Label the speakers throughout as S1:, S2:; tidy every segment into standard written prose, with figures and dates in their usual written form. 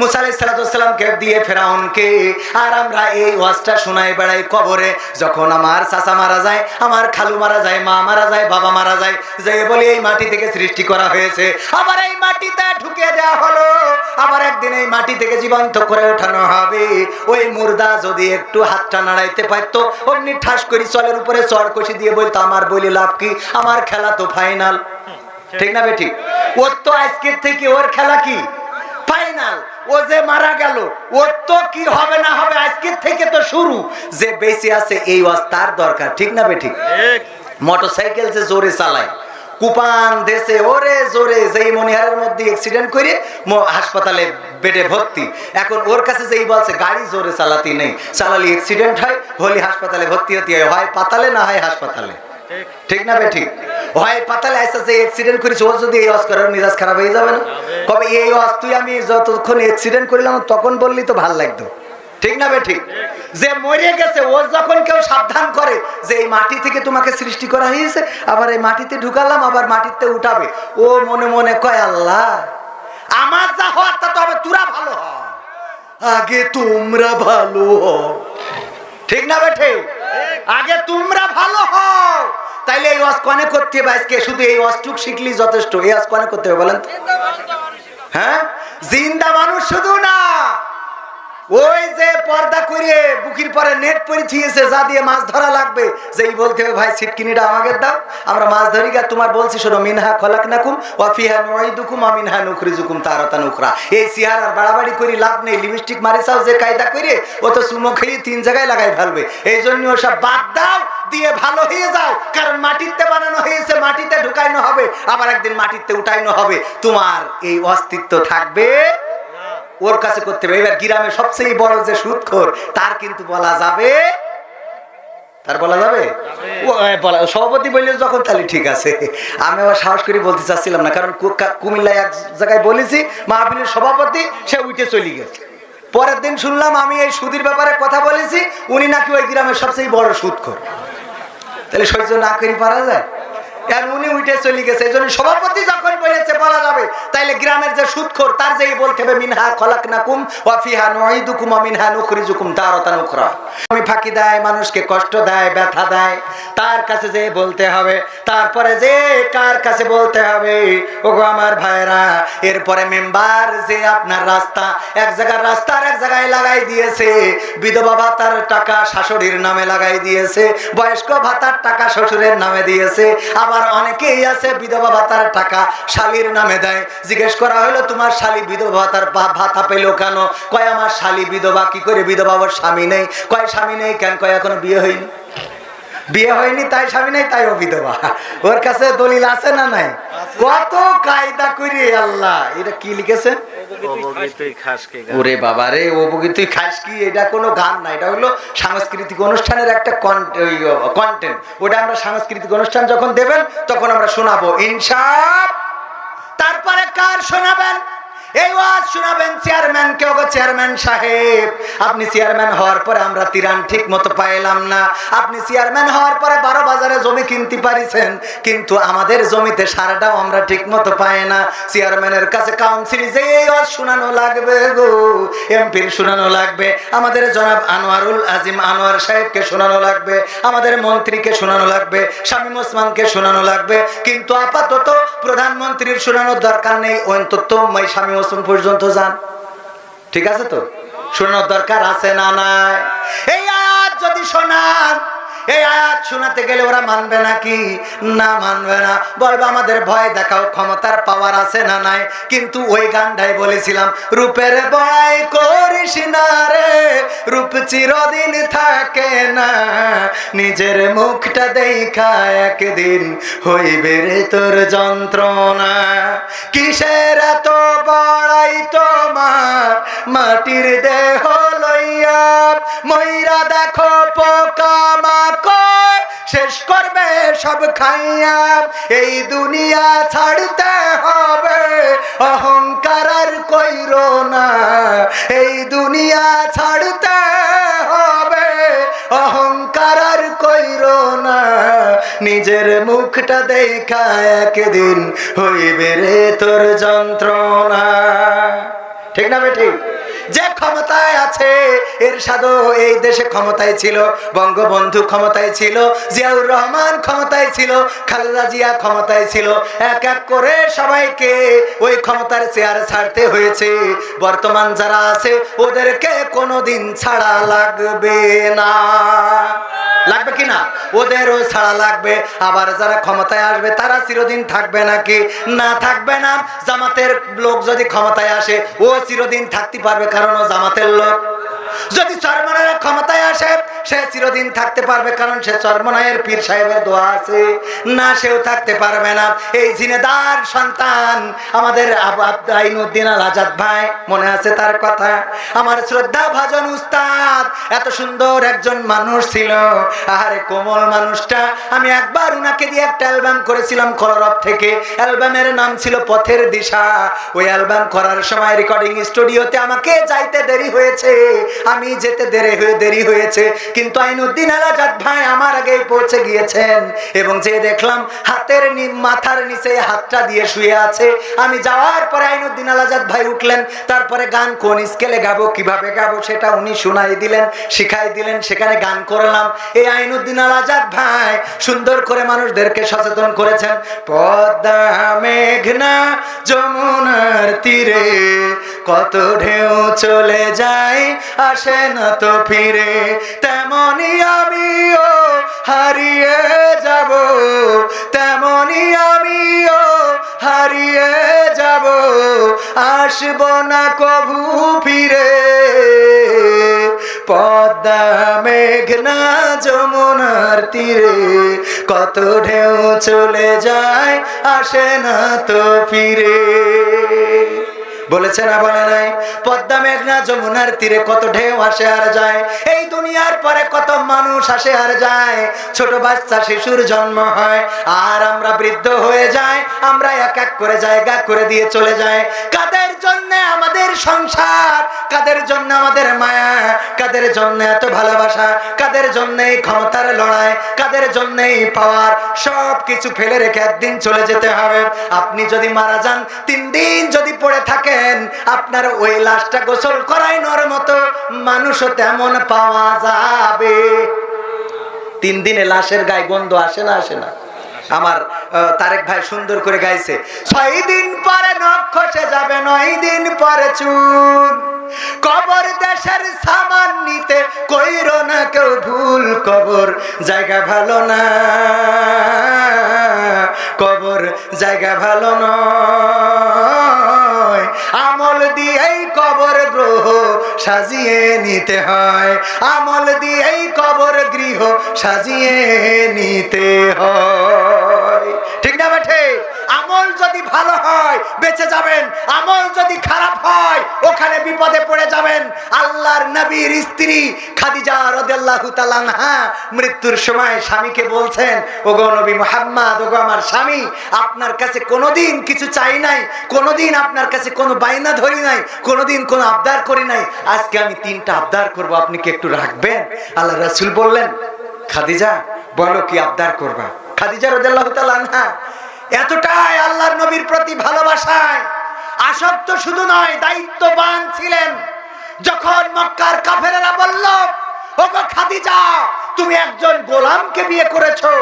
S1: মুসা আলাইহিস সালামকে দিয়ে ফেরাউনকে, আর আমরা এই ওয়াজটা শোনাই বেড়াই কবরে। যখন আমার চাচা মারা যায়, আমার খালু মারা যায়, মা মারা যায়, বাবা মারা যায়, যে বলি এই মাটি থেকে সৃষ্টি করা হয়েছে, আবার এই মাটিতে ঢুকিয়ে দেওয়া হলো, আবার একদিন এই মাটি থেকে জীবন্ত করে ওঠানো হবে। ওই মুর্দা যদি একটু হাতটা নাড়াইতে পারতো, অমনি ঠাস করে চলের উপরে চড় কষি দিয়ে বলতো আমার বলি লাভ কি, আমার খেলা তো ফাইনাল। ঠিক না বেঠিক? ওর তো আজকের থেকে ওর খেলা কি ফাইনাল। ও যে মারা গেল, ওর তো কি হবে না হবে আজকের থেকে তো শুরু। যে বেঁচে আছে এই ওয়াজ তার দরকার। ঠিক না বেঠিক? মোটরসাইকেল যে জোরে চালায়, কুপান দেশে ওরে জোরে, যেই মনিহারের মধ্যে অ্যাক্সিডেন্ট করে হাসপাতালে বেডে ভর্তি। এখন ওর কাছে যেই বলছে গাড়ি জোরে চালাতে নেই, চালালে অ্যাক্সিডেন্ট হয়, হলি হাসপাতালে ভর্তি হতে হয় পাতালে না হয় হাসপাতালে। ঠিক না বেঠিক? হয় পাতালে আসতে যে অ্যাক্সিডেন্ট করেছে, ও যদি এই ওয়াজ করে মেজাজ খারাপ হয়ে যাবে না? কবে এই ওয়াজ তুই আমি যতক্ষণ অ্যাক্সিডেন্ট করলাম তখন বললি তো ভাল লাগতো। ঠিক না বেঠিক? যে মরে গেছে ও যখন কেউ সাবধান করে যে এই মাটি থেকে তোমাকে সৃষ্টি করা হয়েছে, আবার এই মাটিতে ঢুকালাম, আবার মাটিতে উঠাবে, ও মনে মনে কয় আল্লাহ আমার যা হওয়ার তা তো হবে, তোরা ভালো হ, আগে তোমরা ভালো হও। ঠিক না বেঠে? আগে তোমরা ভালো হও। তাইলে এই ওয়াজ কনে করতে হবে আজকে? শুধু এই ওয়াজটুক শিখলি যথেষ্ট? এই ওয়াজ কনে করতে হবে বলেন? হ্যাঁ, জিন্দা মানুষ শুধু না, ওই যে পর্দা করে বুকির পরে নেট পরে থিয়েছে যা দিয়ে মাছ ধরা লাগবে, যেই বলতে হবে ভাই ছিটকিনিটা আমাকে দাও, আমরা মাছ ধরি গা। তোমার বলছি শোনো, মিনহা খলাকনাকুম ওয়া ফিহা নুঈদুকুম ওয়া মিনহা নুখরিজুকুম তারাতান উখরা। এই সিহার আর বাড়াবাড়ি করে লাভ নেই। লিপস্টিক মারি চাও যে কায়দা করে, ও তো চুমো খেয়ে 3 জায়গায় লাগাই ফেলবে। এই জন্য ওসব বাদ দাও, দিয়ে ভালো হয়ে যাও। কারণ মাটিতে বানানো হয়েছে, মাটিতে ঢুকাইনো হবে, আবার একদিন মাটিতে উঠাইনো হবে। তোমার এই অস্তিত্ব থাকবে ওর কাছে করতে হবে। এবার গ্রামে সবচেয়ে বড় যে সুদখোর, তার কিন্তু বলা যাবে, তার বলা যাবে সভাপতি বললে যখন, তাহলে ঠিক আছে। আমি আবার সাহস করে বলতে চাচ্ছিলাম না, কারণ কুমিল্লায় এক জায়গায় বলেছি মাহফিলের সভাপতি, সে উঠে চলে গেছে। পরের দিন শুনলাম আমি এই সুদের ব্যাপারে কথা বলেছি, উনি নাকি ওই গ্রামের সবচেয়ে বড় সুদখোর। তাহলে সহ্য না করে পারা যায়? উনি উঠে চলে গেছে। এই জন্য সভাপতি যখন বলেছে বলা যাবে, তাইলে গ্রামের যে সুদখোর তার যেই বলতে হবে মিনহা খলাকনাকুম ওয়া ফিহা নুঈদুকুম ওয়া মিনহা নুখরিজুকুম তারাতান উখরা। আমি ফাঁকি দেয়, মানুষকে কষ্ট দেয়, ব্যথা দেয়, তার কাছে যে বলতে হবে। তারপরে যে কার কাছে বলতে হবে? ওগো আমার ভাইরা, এরপরে মেম্বার যে আপনার রাস্তা এক জায়গার রাস্তা আর এক জায়গায় লাগাই দিয়েছে, বিধবা ভাতার টাকা শাশুড়ির নামে লাগাই দিয়েছে, বয়স্ক ভাতার টাকা শ্বশুরের নামে দিয়েছে, আবার অনেকেই আছে বিধবা ভাতার টাকা শালীর নামে দেয়। জিজ্ঞেস করা হলো তোমার শালী বিধবা ভাতার ভাতা পেল কেন? কয় আমার শালী বিধবা। কি করে বিধবা? ওর স্বামী নেই। কয় স্বামী নেই কেন? কয় এখনো বিয়ে হয়নি। বিয়ে হয়নি তাই স্বামী নেই, তাই ও বিধবা। ওর কাছে দলিল আছে না নাই? কত কায়দা করে আল্লাহ। এটা কি লিখেছে? ওরে বাবা রে, তুই খাস কি? এটা কোনো গান না, এটা হলো সাংস্কৃতিক অনুষ্ঠানের একটা কন্টেন্ট। ওটা আমরা সাংস্কৃতিক অনুষ্ঠান যখন দেবেন তখন আমরা শোনাবো ইনশাআল্লাহ। তারপরে কার শোনাবেন? এই ওয়াজ শোনাবেন চেয়ারম্যানকে। ওগো চেয়ারম্যান সাহেব, আপনি চেয়ারম্যান হওয়ার পরে আমরা তিরান ঠিক মতো পাইলাম না। আপনি চেয়ারম্যান হওয়ার পরে 12 বাজারে জমি কিনতে পারিছেন, কিন্তু আমাদের জমিতে সারাটাও আমরা ঠিক মতো পাই না। চেয়ারম্যানের কাছে কাউন্সিল যে ওয়াজ শোনানো লাগবে গো, এমপির শোনানো লাগবে, আমাদের জনাব আনোয়ারুল আজিম আনোয়ার সাহেবকে শোনানো লাগবে, আমাদের মন্ত্রীকে শোনানো লাগবে, শামীম ওসমানকে শোনানো লাগবে, কিন্তু আপাতত প্রধানমন্ত্রীর শোনানোর দরকার নেই। অন্তত শামীম ওসমান পর্যন্ত যান। ঠিক আছে তো? শোনানোর দরকার আছে না নাই? এই আয়াত যদি শোনান, এই আয়াত শোনাতে গেলে ওরা মানবে নাকি? না, মানবে না। বলবে আমাদের ভয় দেখাও, ক্ষমতার পাওয়ার আছে না নাই? কিন্তু ওই গানটাই বলেছিলাম, রূপের ভয় করিস না রে, রূপ চিরদিন থাকে না, নিজের মুখটা দেখা একদিন হইবে রে তোর যন্ত্রণা। কিসের এত বড়াই তোমার মাটির দেহ লইয়া, ময়রা দেখো পোকা মাকড় শেষ করবে সব খাইয়া। এই দুনিয়া ছাড়তে হবে, অহংকার আর কইরো না, এই দুনিয়া ছাড়তে হবে, অহংকার আর কইরো না, নিজের মুখটা দেখা একদিন হইবে রে তোর যন্ত্রণা। ঠিক না বেঠিক? যে ক্ষমতায় আছে, এরশাদও এই দেশে ক্ষমতায় ছিল, বঙ্গবন্ধু ক্ষমতায় ছিল, জিয়াউর রহমান ক্ষমতায় ছিল, খালেদা জিয়া ক্ষমতায় ছিল। এক এক করে সবাইকে ওই ক্ষমতার চেয়ার ছাড়তে হয়েছে। বর্তমান যারা আছে ওদেরকে কোনোদিন ছাড়া লাগবে না। লাগবে কি না? ওদেরও ছাড়া লাগবে। আবার যারা ক্ষমতায় আসবে তারা চিরদিন থাকবে নাকি? না, থাকবে না। জামাতের লোক যদি ক্ষমতায় আসে ও চিরদিন থাকতে পারবে, কারণ ও জামাতের লোক। যদি চরমনায়ের ক্ষমতায় আসে সে চিরদিন থাকতে পারবে, কারণ সে চরমনায়ের পীর সাহেবের দোয়া আছে। না, সেও থাকতে পারবে না। এই জিনেদার সন্তান আমাদের আইনুদ্দিন আল আজাদ ভাই, মনে আছে তার কথা? আমার শ্রদ্ধা ভাজন উস্তাদ, এত সুন্দর একজন মানুষ ছিল। আহারে কোমল মানুষটা। আমি একবার উনাকে দিয়ে একটা অ্যালবাম করেছিলাম কলরব থেকে। অ্যালবামের নাম ছিল পথের দিশা। ওই অ্যালবাম করার সময় রেকর্ডিং স্টুডিওতে আমাকে যাইতে দেরি হয়েছে, আমি যেতে দেরি হয়েছে, কিন্তু আইনুদ্দিন আল আজাদ ভাই আমার আগেই পৌঁছে গিয়েছেন। এবং যে দেখলাম হাতের মাথার নিচে হাতটা দিয়ে শুয়ে আছে। আমি যাওয়ার পরে আইনুদ্দিন আল আজাদ ভাই উঠলেন। তারপরে গান কোন স্কেলে গাবো, কিভাবে গাবো সেটা উনি শুনাই দিলেন, শিখাই দিলেন। সেখানে গান করলাম। এই আইনুদ্দিন আল আজাদ ভাই সুন্দর করে মানুষদেরকে সচেতন করেছেন। পদ্মা মেঘনা যমুনার তীরে কত ঢেউ চলে যায়, আসে না তো ফিরে, তেমনি আমিও হারিয়ে যাব, তেমনি আমিও হারিয়ে যাব, আসব না কভু ফিরে। পদ্মা মেঘনা যমুনার তীরে কত ঢেউ চলে যায়, আসে না তো ফিরে। বলেছে না, বলে নাই? পদ্মা মেঘনা যমুনার তীরে কত ঢেউ আসে আর যায়। এই দুনিয়ার পরে কত মানুষ আসে আর যায়। ছোট বাচ্চা শিশুর জন্ম হয়, আর আমরা বৃদ্ধ হয়ে যাই। আমরা এক এক করে জায়গা করে দিয়ে চলে যাই। কাদের জন্য আমাদের সংসার, কাদের জন্য আমাদের মায়া, কাদের জন্য এত ভালোবাসা, কাদের জন্য এই ক্ষমতার লড়াই, কাদের জন্য এই পাওয়ার, সব কিছু ফেলে রেখে একদিন চলে যেতে হবে। আপনি যদি মারা যান, 3 দিন যদি পড়ে থাকে, আপনার ওই লাশটা গোসল করানোর মতো মানুষও তেমন পাওয়া যাবে। 3 দিনে লাশের গায়ে গন্ধ আসে না? আসে না? আমার তারেক ভাই সুন্দর করে গাইছে, 6 দিন পরে নখ খসে যাবে, 9 দিন পরে চুল, কবর দেশের সামান নিতে কইরো না কেউ ভুল, কবর জায়গা ভালো না, কবর জায়গা ভালো নয়, আমল দিয়েই কবর গ্রহ সাজিয়ে নিতে হয়, আমল দিয়েই কবর গৃহ সাজিয়ে নিতে হয়। ঠিক না বেঠে? আমল যদি ভালো হয় বেঁচে যাবেন, আমল যদি খারাপ হয় ওখানে বিপদে পড়ে যাবেন। আল্লাহর নবীর স্ত্রী খাদিজা রাদিয়াল্লাহু তাআলা আনহা মৃত্যুর সময় স্বামীকে বলছেন, ওগো নবী মুহাম্মদ, ওগো আমার স্বামী, আপনার কাছে কোনোদিন কিছু চাই নাই, কোনোদিন আপনার কাছে কোনো বাইনা ধরি নাই, কোনোদিন কোনো আবদার করি নাই, আজকে আমি 3টা আবদার করব, আপনি কি একটু রাখবেন? আল্লাহ রাসূল বললেন, খাদিজা বলো কি আবদার করবা? খাদিজা রাদিয়াল্লাহু তাআলা আনহা এতটাই আল্লাহর নবীর প্রতি ভালোবাসায় আসক্ত শুধু নয়, দায়িত্ববান ছিলেন। যখন মক্কার কাফেরেরা বলল, ওগো খাদিজা, তুমি একজন গোলামকে বিয়ে করেছো,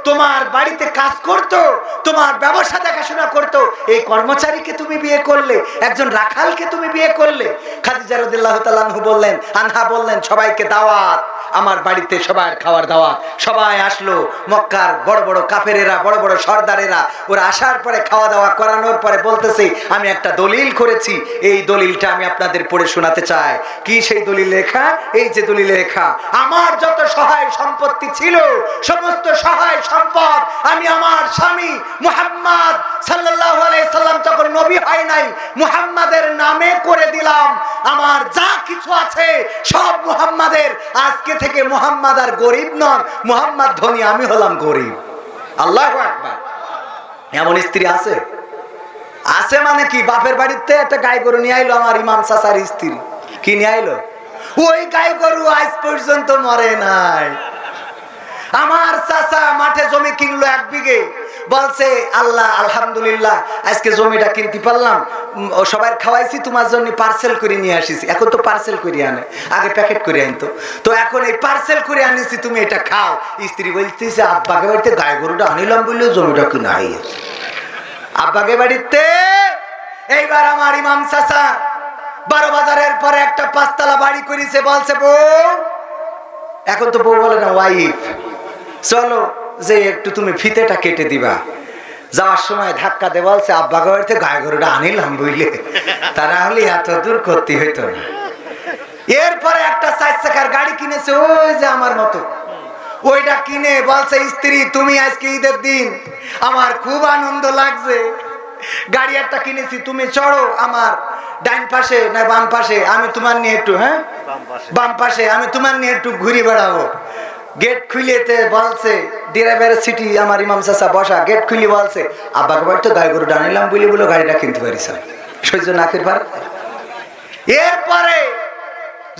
S1: তোমার বাড়িতে কাজ করতো, তোমার ব্যবসা দেখাশোনা করতো, এই কর্মচারীকে তুমি বিয়ে করলে, একজন রাখালকে তুমি বিয়ে করলে। খাদিজা রাদিয়াল্লাহু তাআলা আনহা বললেন, সবাইকে দাওয়াত, আমার বাড়িতে সবার খাওয়ার দাওয়াত। সবাই আসলো, মক্কার বড় বড় কাফেরেরা, বড় বড় সর্দারেরা। ওরা আসার পরে খাওয়া দাওয়া করানোর পরে বলতেছে, আমি একটা দলিল করেছি, এই দলিলটা আমি আপনাদের পড়ে শোনাতে চাই। কি সেই দলিল লেখা? এই যে দলিল লেখা, আমার যত সহায় সম্পত্তি ছিল, সমস্ত সহায় সম্পদ আমি আমার স্বামী মুহাম্মদ সাল্লাল্লাহু আলাইহি সাল্লাম যখন নবী হয় নাই, মুহাম্মাদের নামে করে দিলাম। আমার যা কিছু আছে সব মুহাম্মাদের। আজকে থেকে মুহাম্মদ আর গরিব নন, মুহাম্মদ ধনী, আমি হলাম গরিব। আল্লাহু আকবার। এমন স্ত্রী আছে? আছে মানে কি? বাপের বাড়িতে একটা গাই গরু নিয়ে আইলো আমার ইমাম চাচার স্ত্রী। কি নিয়ে আইলো? ওই গাই গরু আজ পর্যন্ত মরে নাই। আমার চাচা মাঠে জমি কিনলো 1 বিঘে, বলছে আল্লাহ আলহামদুলিল্লাহ আজকে জমিটা কিনতে পারলাম, সবাই খাওয়াইছি, তোমার জন্য পার্সেল করে নিয়ে আসিছি। এখন তো পার্সেল করে আনে, আগে প্যাকেট করে আনতো, তো এখন এই পার্সেল করে আনিছি, তুমি এটা খাও। স্ত্রী বলতেছে আব্বাকে বাড়িতে গায়ে গরুটা আনিলাম বললেও জমিটা কিনা হয়ে গেছে আব্বাকে বাড়িতে। এইবার আমার ইমাম চাচা 12 বাজারের পরে একটা 5 তলা বাড়ি করেছে, বলছে বউ, এখন তো বউ বলে না ওয়াইফ, চলো যে একটু তুমি ফিতেটা কেটে দিবা। যাওয়ার সময় ধাক্কা দিয়ে বলছে আব্বাকে বাড়িতে গায়ে গরুটা আনিলাম বুঝলে, তা না হলে এত দূর করতে হইতো না। এরপরে একটা 4 চাকার গাড়ি কিনেছে, ওই যে আমার মতো, ওইটা কিনে বলছে স্ত্রী তুমি আজকে ঈদের দিন আমার খুব আনন্দ লাগছে, গাড়ি একটা কিনেছি, তুমি চড়ো আমার ডাইন পাশে না বাম পাশে, আমি তোমার নিয়ে একটু, হ্যাঁ বাম পাশে, আমি তোমার নিয়ে একটু ঘুরে বেড়াবো। গেট খুলিয়েতে বলছে ড্রাইভারের সিটি আমার ইমাম চাচা বসা, গেট খুলি বলছে আব্বাকে বাড়ি তো গায়ে গরু ডানিলাম বলে বলে গাড়িটা কিনতে পারিস সহ্য নাকের পার। এরপরে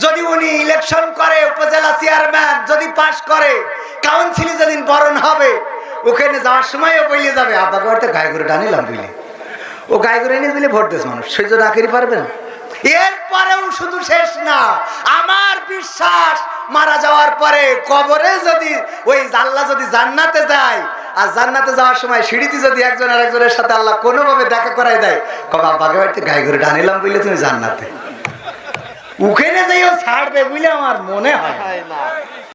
S1: যদি উনি ইলেকশন করে, উপজেলা চেয়ারম্যান যদি পাস করে, কাউন্সিলে যেদিন বরণ হবে, ওখানে যাওয়ার সময়ও বলে যাবে আব্বাকে বাড়িতে গায়ে গরু ডানিলাম বলে, ও গায়ে গরু এনে দিলে ভোট দেশ মানুষ সহ্য না করে পারবেন। এরপরেও শুধু শেষ না, আমার বিশ্বাস মারা যাওয়ার পরে কবরে যদি ওই আল্লাহ যদি জান্নাতে যায়, আর জান্নাতে যাওয়ার সময় সিঁড়িতে যদি একজন আর একজনের সাথে আল্লাহ কোনোভাবে দেখা করাই দেয়, কবে আব্বাকে বাড়িতে গায়ে গরু ডানিলাম বললে তুমি জান্নাতে, ওখানে যাইও ছাড়বে বুঝলে আমার মনে হয় না।